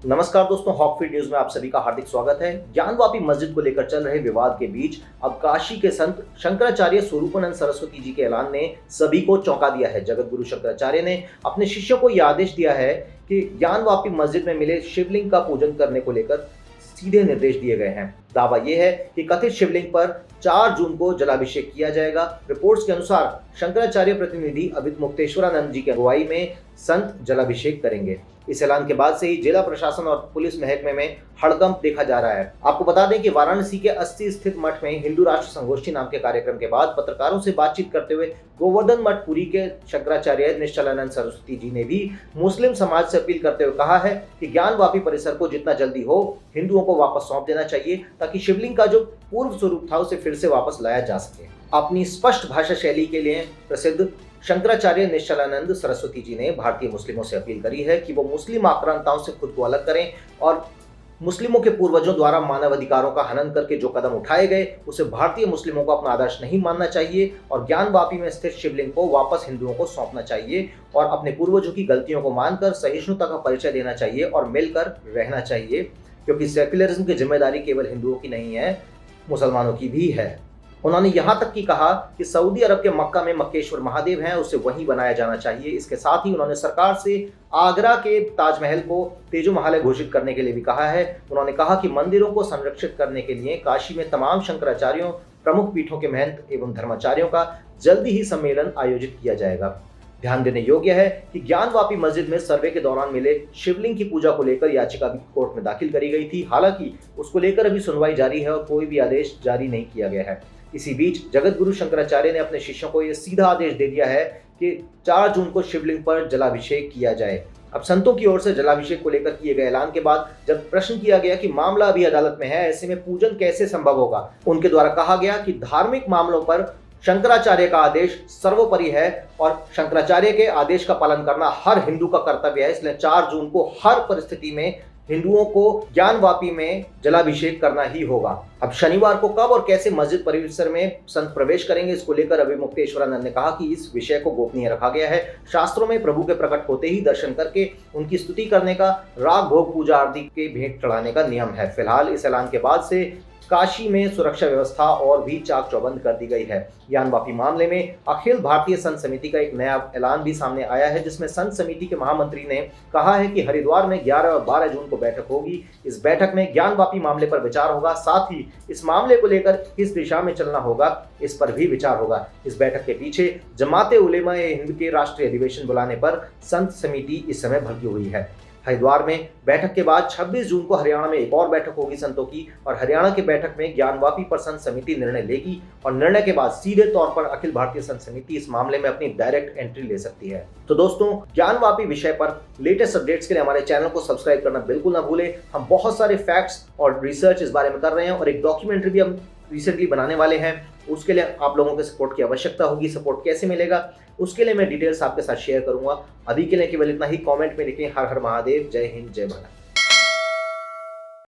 नमस्कार दोस्तों, हॉकफील्ड न्यूज में आप सभी का हार्दिक स्वागत है। ज्ञानवापी मस्जिद को लेकर चल रहे विवाद के बीच अब काशी के संत शंकराचार्य स्वरूपानंद सरस्वती जी के ऐलान ने सभी को चौंका दिया है। जगत गुरु शंकराचार्य ने अपने शिष्यों को यह आदेश दिया है कि ज्ञानवापी मस्जिद में मिले शिवलिंग का पूजन करने को लेकर सीधे निर्देश दिए गए हैं। दावा यह है कि कथित शिवलिंग पर 4 जून को जलाभिषेक किया जाएगा। रिपोर्ट्स के अनुसार शंकराचार्य प्रतिनिधि अभित मुक्तेश्वरानंद जी की अगुवाई में संत जलाभिषेक करेंगे। इस ऐलान के बाद से ही जिला प्रशासन और पुलिस महकमे में हड़कंप देखा जा रहा है। आपको बता दें कि वाराणसी के 80 स्थित मठ में हिंदू राष्ट्र संगोष्ठी नाम के कार्यक्रम के बाद पत्रकारों से बातचीत करते हुए गोवर्धन मठ पुरी के शंकराचार्य निश्चलानंद सरस्वती जी ने भी मुस्लिम समाज से अपील करते हुए कहा है कि ज्ञानवापी परिसर को जितना जल्दी हो हिंदुओं को वापस सौंप देना चाहिए, ताकि शिवलिंग का जो पूर्व स्वरूप था उसे फिर से वापस लाया जा सके। अपनी स्पष्ट भाषा शैली के लिए प्रसिद्ध शंकराचार्य निश्चलानंद सरस्वती जी ने भारतीय मुस्लिमों से अपील करी है कि वो मुस्लिम आक्रांताओं से खुद को अलग करें और मुस्लिमों के पूर्वजों द्वारा मानव अधिकारों का हनन करके जो कदम उठाए गए उसे भारतीय मुस्लिमों को अपना आदर्श नहीं मानना चाहिए और ज्ञानवापी में स्थित शिवलिंग को वापस हिंदुओं को सौंपना चाहिए और अपने पूर्वजों की गलतियों को मानकर सहिष्णुता का परिचय देना चाहिए और मिलकर रहना चाहिए, क्योंकि सेक्युलरिज्म की जिम्मेदारी केवल हिंदुओं की नहीं है, मुसलमानों की भी है। उन्होंने यहाँ तक कि कहा कि सऊदी अरब के मक्का में मक्केश्वर महादेव हैं, उसे वहीं बनाया जाना चाहिए। इसके साथ ही उन्होंने सरकार से आगरा के ताजमहल को तेजो महल घोषित करने के लिए भी कहा है। उन्होंने कहा कि मंदिरों को संरक्षित करने के लिए काशी में तमाम शंकराचार्यों, प्रमुख पीठों के महंत एवं धर्माचार्यों का जल्दी ही सम्मेलन आयोजित किया जाएगा। ध्यान देने योग्य है कि ज्ञानवापी मस्जिद में सर्वे के दौरान मिले शिवलिंग की पूजा को लेकर याचिका भी कोर्ट में दाखिल करी गई थी। हालांकि उसको लेकर अभी सुनवाई जारी है और कोई भी आदेश जारी नहीं किया गया है। इसी बीच जगत गुरु शंकराचार्य ने अपने शिष्यों को यह सीधा आदेश दे दिया है कि 4 जून को शिवलिंग पर जलाभिषेक किया जाए। अब संतों की ओर से जलाभिषेक को लेकर किए गए ऐलान के बाद जब प्रश्न किया गया कि मामला अभी अदालत में है, ऐसे में पूजन कैसे संभव होगा, उनके द्वारा कहा गया कि धार्मिक मामलों पर शंकराचार्य का आदेश सर्वोपरि है और शंकराचार्य के आदेश का पालन करना हर हिंदू का कर्तव्य है। इसलिए 4 जून को हर परिस्थिति में हिंदुओं को ज्ञानवापी में जलाभिषेक करना ही होगा। अब शनिवार को कब और कैसे मस्जिद परिसर में संत प्रवेश करेंगे, इसको लेकर अभित मुक्तेश्वरानंद ने कहा कि इस विषय को गोपनीय रखा गया है। शास्त्रों में प्रभु के प्रकट होते ही दर्शन करके उनकी स्तुति करने का, राग भोग पूजा आदि के भेंट चढ़ाने का नियम है। फिलहाल इस ऐलान के बाद से काशी में सुरक्षा व्यवस्था और भी चाक चौबंद कर दी गई है। ज्ञानवापी मामले में अखिल भारतीय संत समिति का एक नया ऐलान भी सामने आया है, जिसमें संत समिति के महामंत्री ने कहा है कि हरिद्वार में 11 और 12 जून को बैठक होगी। इस बैठक में ज्ञानवापी मामले पर विचार होगा, साथ ही इस मामले को लेकर किस दिशा में चलना होगा इस पर भी विचार होगा। इस बैठक के पीछे जमाते उलेमा ए हिंद के राष्ट्रीय अधिवेशन बुलाने पर संत समिति इस समय भड़की हुई है। हरिद्वार में बैठक के बाद 26 जून को हरियाणा में एक और बैठक होगी संतों की, और हरियाणा की बैठक में ज्ञानवापी पर संत समिति निर्णय लेगी और निर्णय के बाद सीधे तौर पर अखिल भारतीय संत समिति इस मामले में अपनी डायरेक्ट एंट्री ले सकती है। तो दोस्तों, ज्ञानवापी विषय पर लेटेस्ट अपडेट्स के लिए हमारे चैनल को सब्सक्राइब करना बिल्कुल ना भूलें। हम बहुत सारे फैक्ट्स और रिसर्च इस बारे में कर रहे हैं और एक डॉक्यूमेंट्री भी हम रिसेंटली बनाने वाले हैं। उसके लिए आप लोगों के सपोर्ट की आवश्यकता होगी। सपोर्ट कैसे मिलेगा उसके लिए मैं डिटेल्स आपके साथ शेयर करूंगा। अभी के लिए केवल इतना ही। कमेंट में लिखें हर हर महादेव, जय हिंद, जय भारत।